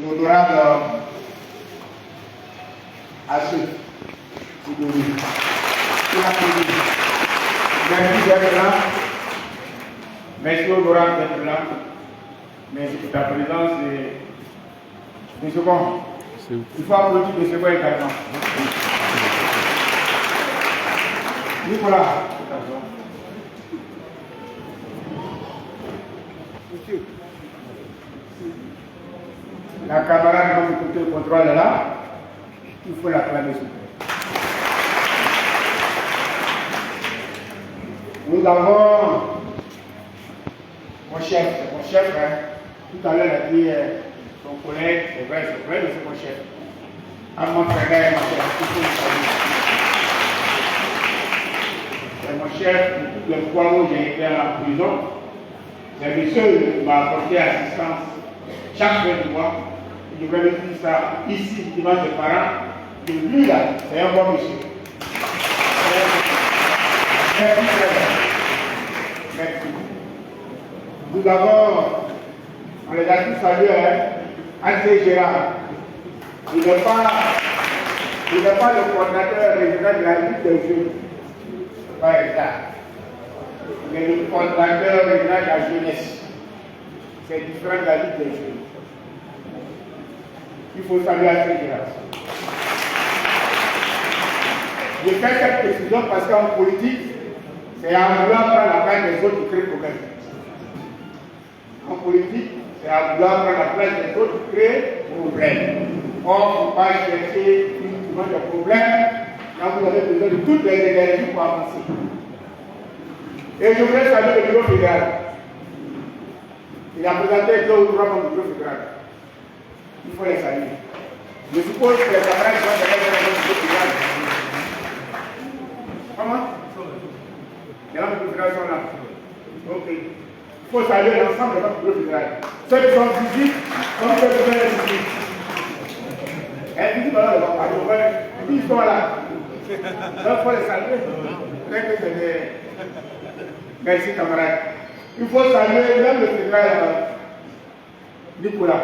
l'honorable Assou Idouri. Merci d'être là. Merci honorable d'être là. Merci pour ta présence et 2 secondes. Il faut applaudir 2 secondes également. Nicolas. Monsieur. La camarade va écouter le contrôle là. Il faut l'acclamer s'il vous plaît. Nous avons mon chef, hein. Tout à l'heure il a dit son collègue, c'est vrai, mais c'est mon chef. À mon frère, mon chef, c'est mon chef, toutes les fois où j'ai été en prison, c'est le seul qui m'a apporté assistance chaque fin de mois. Je vais dire ça ici devant ses parents, que lui là, c'est un bon monsieur. Merci. Nous avons, on les a tous salués, André Gérard. Il n'est pas le coordinateur régional de la Ligue des Jeunes. Pas ça. Il est le coordinateur régional de la jeunesse. C'est différent de la Ligue des Jeunes. Il faut saluer André Gérard. Je fais cette précision parce qu'en politique, c'est en vouloir prendre la place des autres qui créent le problème. En politique, c'est en vouloir prendre la place des autres qui créent le problème. Or, il ne faut pas chercher uniquement des problèmes quand vous avez besoin de toutes les énergies pour avancer. Et je voudrais saluer le bureau fédéral. Il a présenté 2 ou 3 membres du bureau fédéral. Il faut les saluer. Je suppose que les camarades vont derrière le bureau fédéral. Comment? Les membres du fédéral sont là. Ok. Il faut saluer l'ensemble des membres du bureau fédéral. Ceux qui sont visibles, comme ceux qui sont visibles. Invisibles, ils sont là. Donc il faut les saluer. Merci camarades. Il faut saluer même le fédéral Nicolas.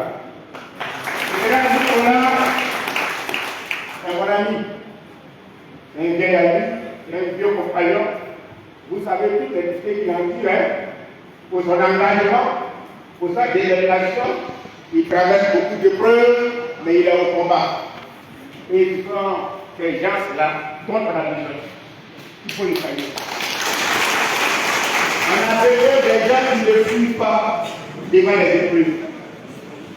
Le fédéral Nicolas, c'est mon ami. C'est un vieil ami, c'est un vieux compagnon. Vous savez toutes les difficultés qu'il a eues pour son engagement, pour sa détermination. Il traverse beaucoup d'épreuves, mais il est au combat. Et ils sont ces gens-là contre la violence. Il faut les saluer. On a besoin des gens qui ne fuient pas devant les épreuves.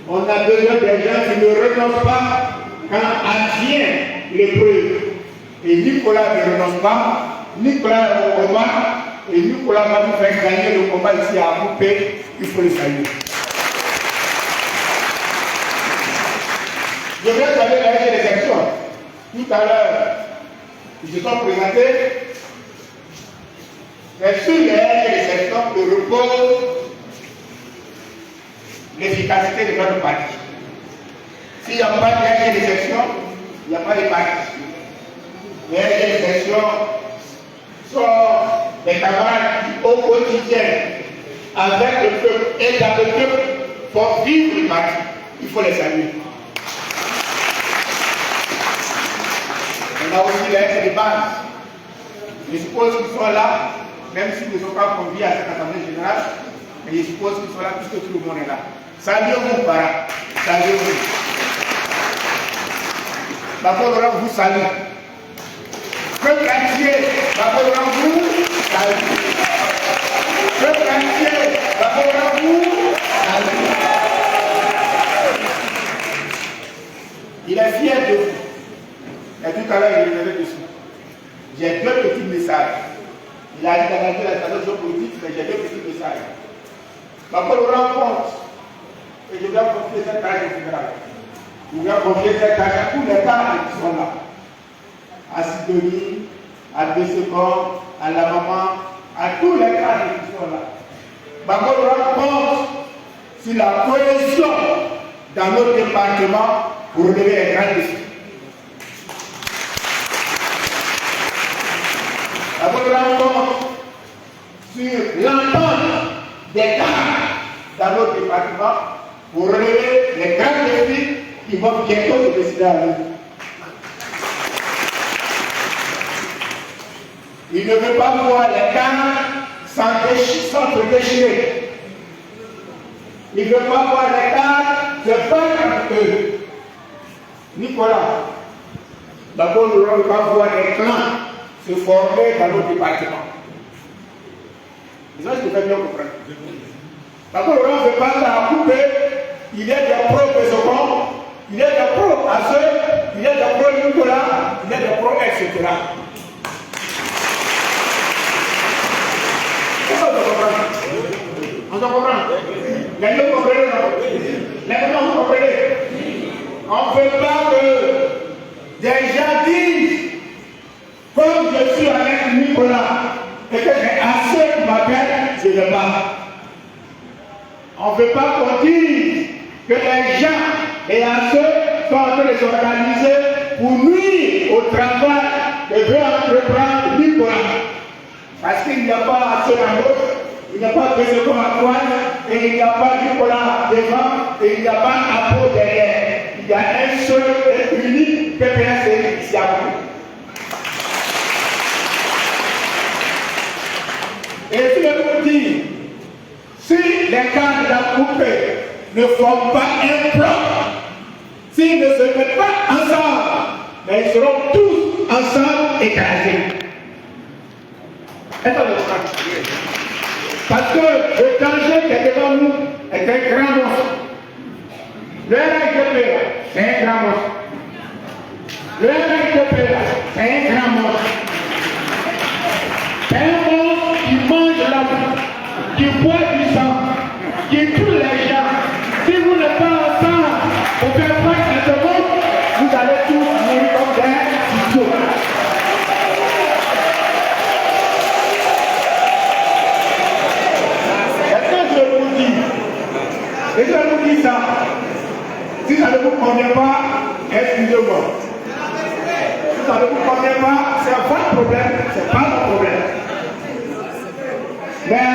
On a besoin des gens qui ne renoncent pas quand advient l'épreuve. Et Nicolas ne renonce pas. Nicolas est au combat. Et Nicolas va nous faire gagner le combat ici à Coupé. Il faut les saluer. Je vais saluer les élections. Tout à l'heure, ils se sont présentés. C'est sur les élections que repose l'efficacité de notre parti. S'il n'y a pas d'élection, il n'y a pas de parti. Les élections sont des camarades qui, au quotidien, avec le peuple et dans le peuple, font vivre le parti. Il faut les saluer. On a aussi les lettres de base. Je suppose qu'ils sont là, même s'ils ne sont pas conviés à cette assemblée générale, mais je suppose qu'ils sont là puisque tout le monde est là. Saluez-vous, parents. Saluez-vous. Papa Laurent vous salue. Peuple entier, Papa Laurent vous salue. Peuple entier, Papa Laurent vous salue. Il est fier de vous. Et tout à l'heure, je reviendrai dessus. J'ai 2 petits messages. Il a dit d'analyser la situation politique, mais j'ai 2 petits messages. Papa Laurent compte. Et je dois confier cette tâche au fédéral. Je dois confier cette tâche à tous les cadres qui sont là. À Sidonie, à Bessécor, à la maman, à tous les cadres qui sont là. Papa Laurent compte sur la cohésion dans notre département pour relever les grands défis. Papa Laurent compte sur l'entente des cadres dans notre département pour relever les grands défis qui va bientôt se décider à nous. Il ne veut pas voir les cannes s'entre déchirer. Il ne veut pas voir les cannes se battre entre eux. Nicolas, d'abord nous ne voulons pas voir les clans se former dans nos départements. Ça, je peux bien comprendre. D'abord, on ne veut pas la couper. Il y a des pros Pesocon, il y a des pros Asseux, il y a des pros Nicolas, il y a des pros etc. On s'en comprend. Les gens comprennent, non? Les gens comprennent. On ne veut pas que des gens disent, comme je suis avec Nicolas, et que j'ai assez de ma peine, je ne vais pas. On ne veut pas qu'on dise que les gens et à ceux sont en train de s'organiser pour nuire au travail que veut entreprendre Nicolas. Parce qu'il n'y a pas assez d'amour, il n'y a pas de second à Antoine, et il n'y a pas Nicolas devant, et il n'y a pas Apo derrière. Il y a un seul et unique PPS ici à vous. Et je vous dis, si les candidats coupés ne forment pas un plan, s'ils ne se mettent pas ensemble, mais ils seront tous ensemble écrasés. Parce que le danger qui est devant nous est un grand monstre. Le RHDP, c'est un grand monstre. Le RHDP, c'est un grand monstre. C'est un monstre qui mange la boue, qui boit du sang, qui tue les gens. Si vous n'êtes pas ensemble pour faire face à ce monde, vous allez tous mourir comme des idiots. Est-ce que je vous dis? Et je vous dis ça. Si ça ne vous convient pas, excusez-moi. Si ça ne vous convient pas, c'est votre problème, c'est pas mon problème. Mais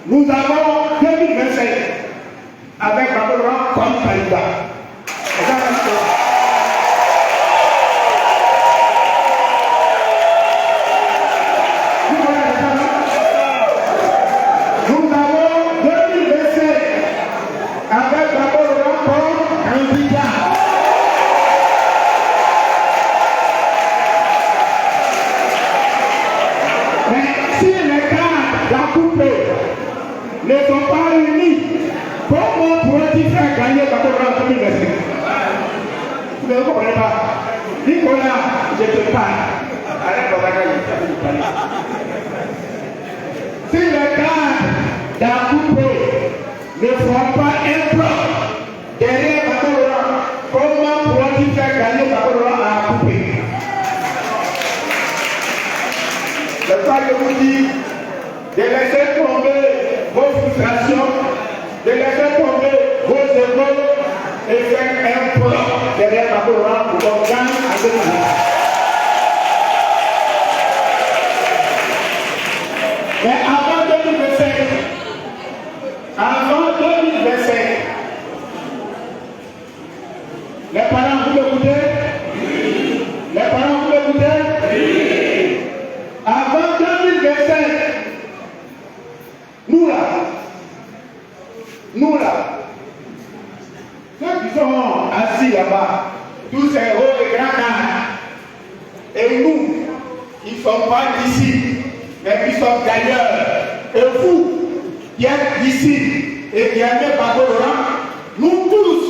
nous avons 2025 avec Babylon comme candidat. Nous avons 2025 avec Babylon comme candidat. Mais si les cas d'Acoupé ne sont pas réunis, comment pourrait-il faire gagner Babylon en 2025? Vous ne comprenez pas. Nicolas, je te parle. Arrête de regarder, je te parle. Si les cas d'Acoupé ne font pas un plan derrière Babylon, comment pourrait-il faire gagner Babylon à Acoupé? Le pas de vous dire de laisser tomber vos frustrations, de laisser tomber vos écoles et faire un plan derrière Babylon pour qu'on gagne à ce niveau. Mais avant 2025, les parents vous l'écoutez? Les parents vous l'écoutez? Avant 2025, nous là, ceux qui sont assis là-bas, tous ces hauts et grands gars, et nous, qui ne sommes pas d'ici, mais qui sommes d'ailleurs, et vous, qui êtes d'ici, et qui aimez Babylon, nous tous,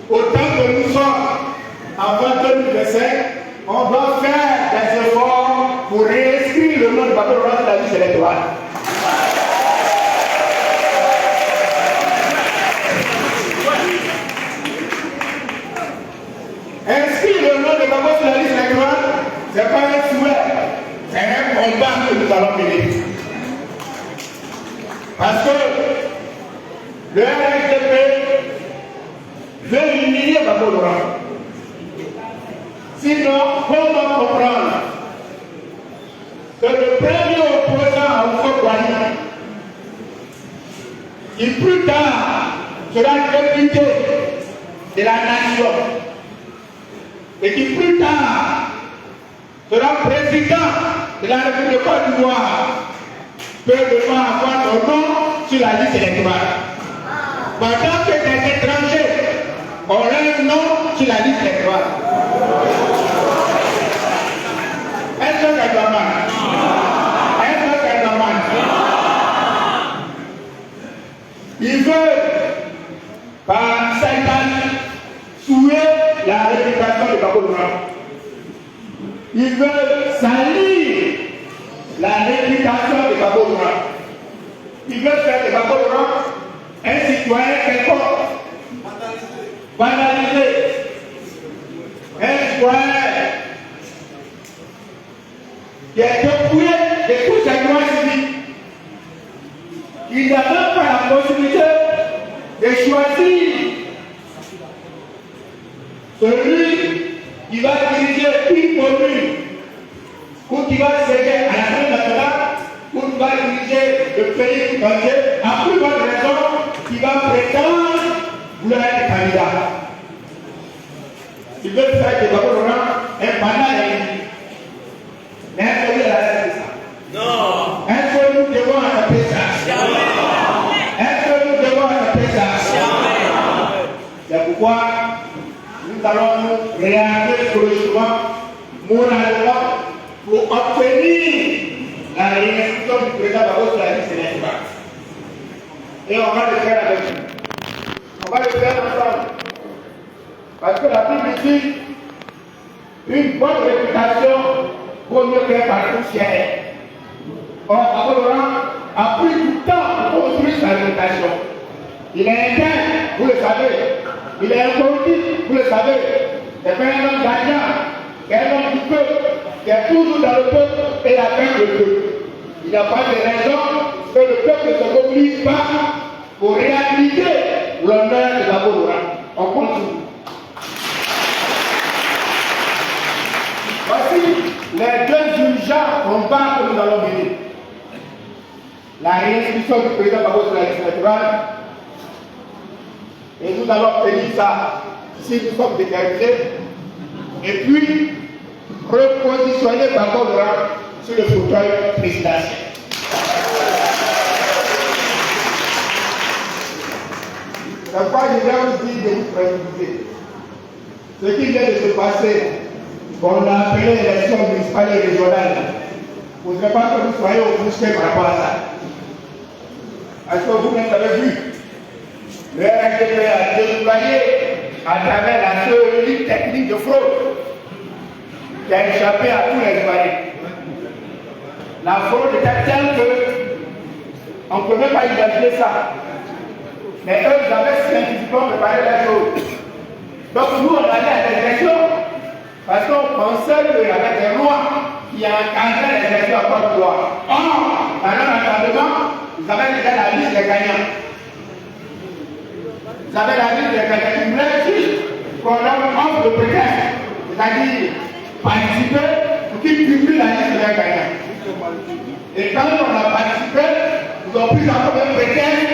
autant que nous sommes, avant 2025, on doit faire des efforts pour réinscrire le nom de Babylon dans la liste électorale. Inscrire le nom de Babylon sur la liste électorale, ce n'est pas un souhait, c'est un combat que nous allons mener. Parce que le RHDP veut humilier Babylon. Sinon, comment comprendre que le premier opposant à Oufo-Kwani, qui plus tard sera député de la nation et qui plus tard sera président de la République de Côte d'Ivoire peut devoir avoir son nom sur la liste électorale. Pendant que des étrangers auraient un nom sur la liste électorale. Est-ce que c'est normal? Est-ce que c'est normal? Il veut, par Satan, souiller la réputation de Babo Laurent. Il veut salir la réputation de Babo Laurent. Il veut faire de Babo Laurent un citoyen quelconque, banalisé, un citoyen qui est dépouillé de tous ses droits civiques. Il n'a même pas la possibilité de choisir celui qui va diriger une commune, ou qui va siéger à l'Assemblée nationale, ou qui va diriger le pays entier, à plus bonne raison, qui va prétendre vouloir être candidat. Il veut faire de Babo Laurent un banal. Mais est-ce que vous avez ça? Non. Est-ce que nous devons accepter ça? Est-ce que nous devons accepter ça? C'est pourquoi nous allons nous réagir psychologiquement, moralement, pour obtenir la réinstruction du président Babo sur la liste électorale. Et on va le faire avec lui. On va le faire ensemble. Parce que la Bible dit une bonne réputation vaut mieux qu'un parcours cher. Or, Babo Laurent a pris du temps pour construire sa réputation. Il est interne, vous le savez. Il est incorruptible, vous le savez. C'est un homme gagnant, un homme du peuple, qui est toujours dans le peuple et avec le peuple. Il n'y a pas de raison que le peuple ne se mobilise pas pour réhabiliter l'honneur de Babo Laurent. On continue. Voici les deux urgents combats que nous allons mener. La réinscription du président Babo sur la liste électorale. Et nous allons obtenir ça si nous sommes déterminés. Et puis, repositionner Babo Laurent sur le fauteuil présidentiel. C'est pourquoi je viens vous dire de vous préciser. Ce qui vient de se passer, qu'on l'a appelé l'élection municipale et régionale, vous ne voudrez pas que vous soyez offusqués par rapport à ça. Est-ce que vous-même avez vu? Le RGP a déployé à travers la théorie technique de fraude qui a échappé à tous les Ivoiriens. La fraude était telle qu'on ne peut même pas identifier ça. Mais eux, ils avaient scientifiquement préparé la chose. Donc nous, on allait à des élections parce qu'on pensait qu'il y avait des lois qui encadraient les élections à Côte d'Ivoire. Or, dans leur entendement, ils avaient déjà la liste des gagnants. Ils avaient la liste des gagnants. Ils voulaient juste qu'on leur offre le prétexte, c'est-à-dire participer pour qu'ils publient la liste des gagnants. Et quand on a participé, ils ont pris encore un prétexte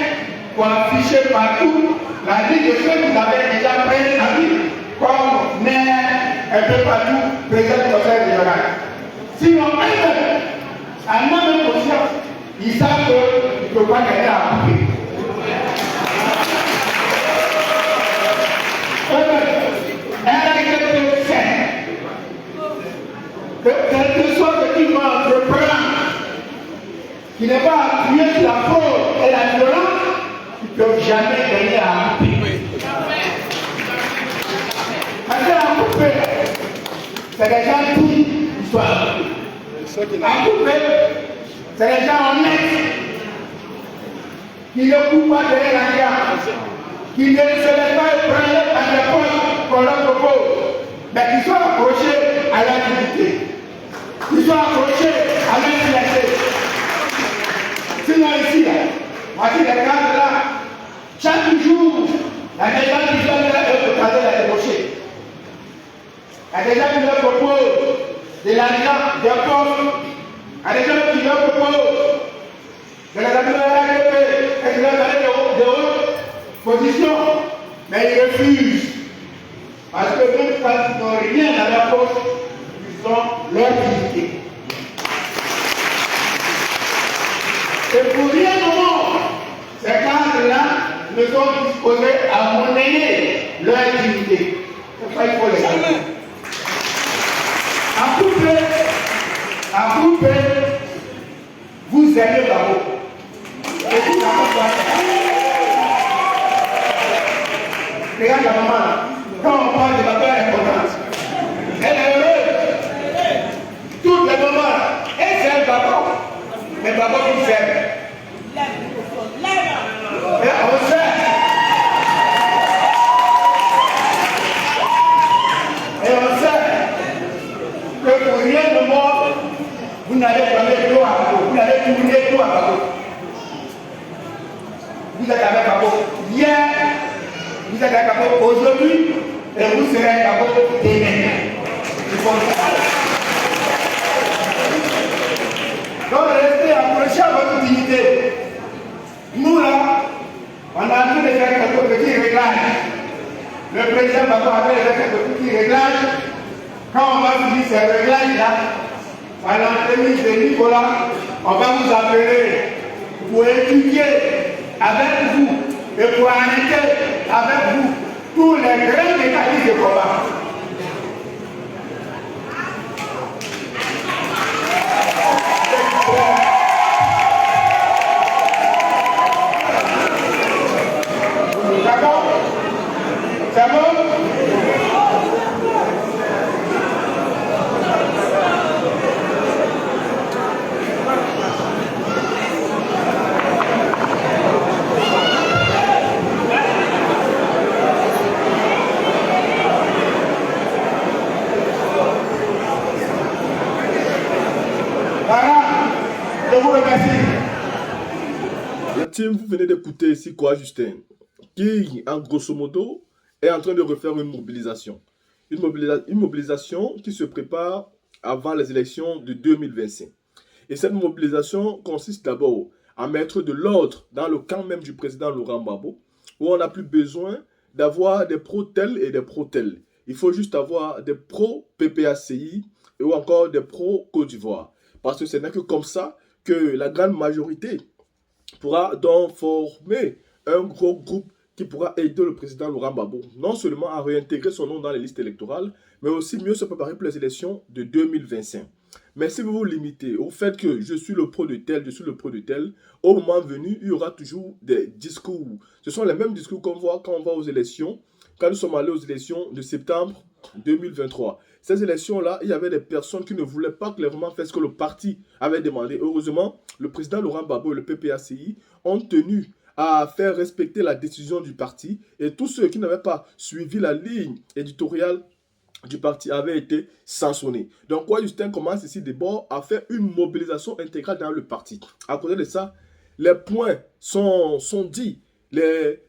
pour afficher partout la liste de ceux qui avaient déjà pris la vie comme maire, un peu partout, président du conseil régional. Sinon, eux, à même conscience, ils savent qu'ils ne peuvent pas gagner à couper. RGP sait que quelque chose qui va entreprendre, qui n'est pas appuyé sur la fraude et la violence, ils ne peuvent jamais gagner à couper. Parce que la couper, c'est des gens qui sont à couper, c'est des gens honnêtes qui ne coupent pas derrière la guerre, qui ne se laissent pas prendre à des postes qu'on leur propose, mais qui sont accrochés à la dignité, qui sont accrochés à leur liberté. Sinon ici, voici les cadres là, chaque jour, il y a des gens qui sont là pour cadrer la débauchée. Il y a des gens qui leur proposent de l'argent, des postes, il y a des gens qui leur proposent de la RGP et de leur donner de hautes positions, mais ils refusent fois qu'ils n'ont rien à la poche, ils ont leur dignité. Et pour rien au monde, ces cadres-là ne sont disposés à monnayer leur dignité. C'est ça qu'il faut les garder. À couper, vous aimez Babo. Et vous n'avez pas. Regarde la maman là. Quand on parle de Babo, elle est importante. Elle est heureuse. Toutes les mamans là, elles aiment Babo. Mais Babo vous aime. Et on sait. Et on sait que pour rien de mort, vous n'allez pas mettre l'eau à Babo. Vous n'allez tourner l'eau à Babo. Vous êtes avec Babo hier, vous êtes avec Babo aujourd'hui, et vous serez avec Babo demain. Donc restez accrochés à votre dignité. Nous là, on a envie de faire quelques petits réglages. Le président Babo avait fait quelques petits réglages. Quand on va finir ces réglages-là, à l'entraînement de Nicolas, on va vous appeler pour étudier avec vous et pour arrêter avec vous tous les grands mécanismes de combat. D'accord? C'est bon? La team, vous venez d'écouter ici quoi, Justin, qui, en grosso modo, est en train de refaire une mobilisation. Une mobilisation qui se prépare avant les élections de 2025. Et cette mobilisation consiste d'abord à mettre de l'ordre dans le camp même du président Laurent Gbagbo, où on n'a plus besoin d'avoir des pro-tel et des pro-tel. Il faut juste avoir des pro-PPACI ou encore des pro-Côte d'Ivoire. Parce que ce n'est que comme ça que la grande majorité pourra donc former un gros groupe qui pourra aider le président Laurent Gbagbo, non seulement à réintégrer son nom dans les listes électorales, mais aussi mieux se préparer pour les élections de 2025. Mais si vous vous limitez au fait que je suis le pro de tel, je suis le pro de tel, au moment venu, il y aura toujours des discours. Ce sont les mêmes discours qu'on voit quand on va aux élections, quand nous sommes allés aux élections de septembre 2023. Ces élections-là, il y avait des personnes qui ne voulaient pas clairement faire ce que le parti avait demandé. Heureusement, le président Laurent Gbagbo et le PPACI ont tenu à faire respecter la décision du parti, et tous ceux qui n'avaient pas suivi la ligne éditoriale du parti avaient été sanctionnés. Donc, quoi, Justin commence ici d'abord à faire une mobilisation intégrale dans le parti. À côté de ça, les points sont dits,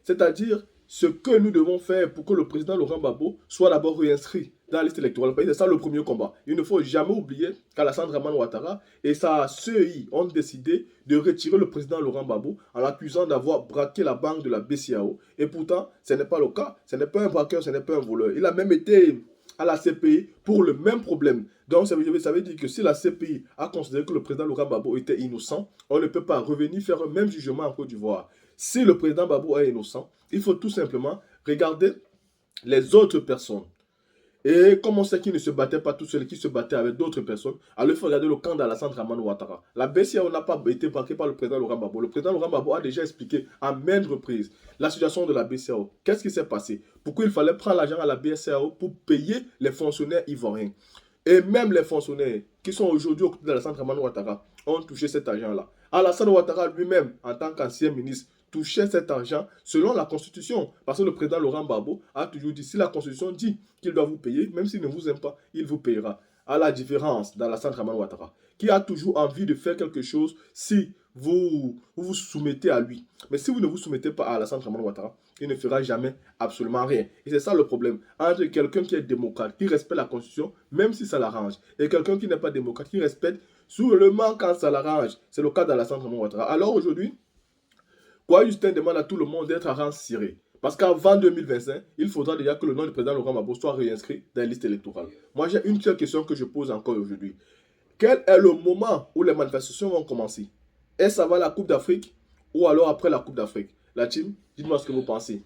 c'est-à-dire ce que nous devons faire pour que le président Laurent Gbagbo soit d'abord réinscrit dans la liste électorale. C'est ça le premier combat. Il ne faut jamais oublier qu'Alassane Dramane Ouattara et sa CEI ont décidé de retirer le président Laurent Gbagbo en l'accusant d'avoir braqué la banque de la BCAO. Et pourtant, ce n'est pas le cas. Ce n'est pas un braqueur, ce n'est pas un voleur. Il a même été à la CPI pour le même problème. Donc, ça veut dire que si la CPI a considéré que le président Laurent Gbagbo était innocent, on ne peut pas revenir faire un même jugement en Côte d'Ivoire. Si le président Gbagbo est innocent, il faut tout simplement regarder les autres personnes. Et comme on sait qu'il ne se battait pas tout seul, qu'il se battait avec d'autres personnes, alors il faut regarder le camp d'Alassane Dramane Ouattara. La BCAO n'a pas été braquée par le président Laurent Gbagbo. Le président Laurent Gbagbo a déjà expliqué à maintes reprises la situation de la BCAO. Qu'est-ce qui s'est passé? Pourquoi il fallait prendre l'argent à la BCAO pour payer les fonctionnaires ivoiriens? Et même les fonctionnaires qui sont aujourd'hui au côté d'Alassane Dramane Ouattara ont touché cet argent-là. Alassane Ouattara lui-même, en tant qu'ancien ministre, touchait cet argent selon la Constitution. Parce que le président Laurent Gbagbo a toujours dit, si la Constitution dit qu'il doit vous payer, même s'il ne vous aime pas, il vous payera. À la différence d'Alassane Dramane Ouattara, qui a toujours envie de faire quelque chose si vous vous soumettez à lui. Mais si vous ne vous soumettez pas à Alassane Dramane Ouattara, il ne fera jamais absolument rien. Et c'est ça le problème. Entre quelqu'un qui est démocrate, qui respecte la Constitution, même si ça l'arrange, et quelqu'un qui n'est pas démocrate, qui respecte seulement quand ça l'arrange. C'est le cas d'Alassane Dramane Ouattara. Alors aujourd'hui, Quoi Justin demande à tout le monde d'être à rang ciré. Parce qu'avant 2025, il faudra déjà que le nom du président Laurent Gbagbo soit réinscrit dans les listes électorales. Moi, j'ai une seule question que je pose encore aujourd'hui. Quel est le moment où les manifestations vont commencer? Est-ce avant la Coupe d'Afrique ou alors après la Coupe d'Afrique? La team, dites-moi ce que vous pensez.